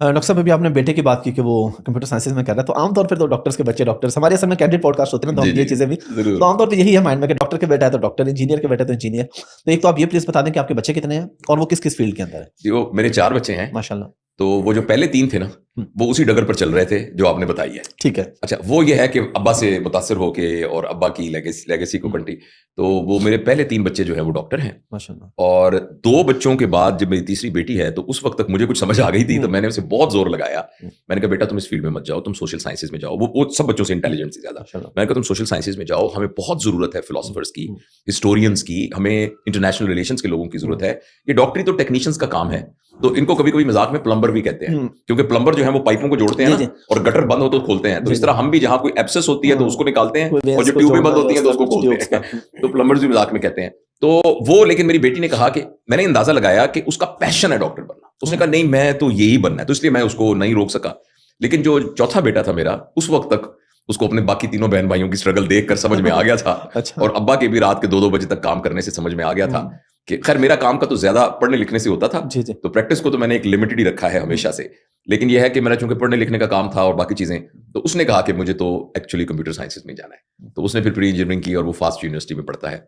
Doctor صاحب ابھی آپ نے بیٹے کی بات کی کہ وہ کمپیوٹر سائنسز میں کر رہا ہے، تو عام طور پہ تو ڈاکٹرس کے بچے ڈاکٹرس، ہمارے اصل میں کینڈیڈیٹ پوڈ کاسٹ ہوتے ہیں نا، تو جی ہم یہ جی چیزیں بھی ضرور. تو عام طور پہ یہی ہے مائنڈ میں کہ ڈاکٹر کے بیٹا ہے تو ڈاکٹر، انجینئر کے بیٹا ہے تو انجینئر. تو ایک تو آپ یہ پلیز بتا دیں کہ آپ کے بچے کتنے ہیں اور وہ کس کس فیلڈ کے اندر ہے؟ جی وہ میرے 4 بچے ہیں. ماشاء اللہ. تو وہ جو پہلے 3 تھے نا وہ اسی ڈگر پر چل رہے تھے جو آپ نے بتائی ہے. ٹھیک ہے. اچھا وہ یہ ہے کہ ابا سے متاثر ہو کے اور ابا کی لیگیسی کو کنٹی، تو وہ میرے پہلے 3 بچے جو ہیں وہ ڈاکٹر ہیں. ماشاء اللہ. اور 2 بچوں کے بعد جب میری تیسری بیٹی ہے تو اس وقت تک مجھے کچھ سمجھ آ گئی تھی، تو میں نے اسے بہت زور لگایا. میں نے کہا بیٹا تم اس فیلڈ میں مت جاؤ، تم سوشل سائنسز میں جاؤ. وہ سب بچوں سے انٹیلیجنٹ تھی زیادہ. میں نے کہا تم سوشل سائنسز میں جاؤ، ہمیں بہت ضرورت ہے فلاسفرس کی، ہسٹورینس کی، ہمیں انٹرنیشنل ریلیشنس کے لوگوں کی ضرورت ہے. یہ ڈاکٹری تو ٹیکنیشینس کا کام ہے، تو ان کو کبھی کبھی مذاق میں پلمبر بھی کہتے ہیں، کیونکہ پلمبر جو ہے وہ پائپوں کو جوڑتے ہیں نا، اور گٹر بند ہو تو کھولتے ہیں. تو اس طرح ہم بھی جہاں کوئی ایبسس ہوتی ہے تو اس کو نکالتے ہیں، اور جو ٹیوبیں بند ہوتی ہیں تو اس کو کھولتے ہیں. تو پلمبرز بھی مذاق میں کہتے ہیں. تو وہ لیکن میری بیٹی نے کہا کہ میں نے اندازہ لگایا کہ اس کا پیشن ہے ڈاکٹر بننا. اس نے کہا نہیں میں تو یہی بننا ہے، تو اس لیے میں اس کو نہیں روک سکا. لیکن جو چوتھا بیٹا تھا میرا، اس وقت تک اس کو اپنے باقی تینوں بہن بھائیوں کی اسٹرگل دیکھ کر سمجھ میں آ گیا تھا، اور ابا کے بھی رات کے 2-2 بجے تک کام کرنے سے سمجھ میں آ گیا تھا کہ خیر میرا کام کا تو زیادہ پڑھنے لکھنے سے ہوتا تھا، تو پریکٹس کو تو میں نے ایک لمیٹڈ ہی رکھا ہے ہمیشہ سے. لیکن یہ ہے کہ میرا چونکہ پڑھنے لکھنے کا کام تھا اور باقی چیزیں، تو اس نے کہا کہ مجھے تو ایکچولی کمپیوٹر سائنسز میں جانا ہے. تو اس نے پھر پری انجینئرنگ کی اور وہ فاسٹ یونیورسٹی میں پڑھتا ہے.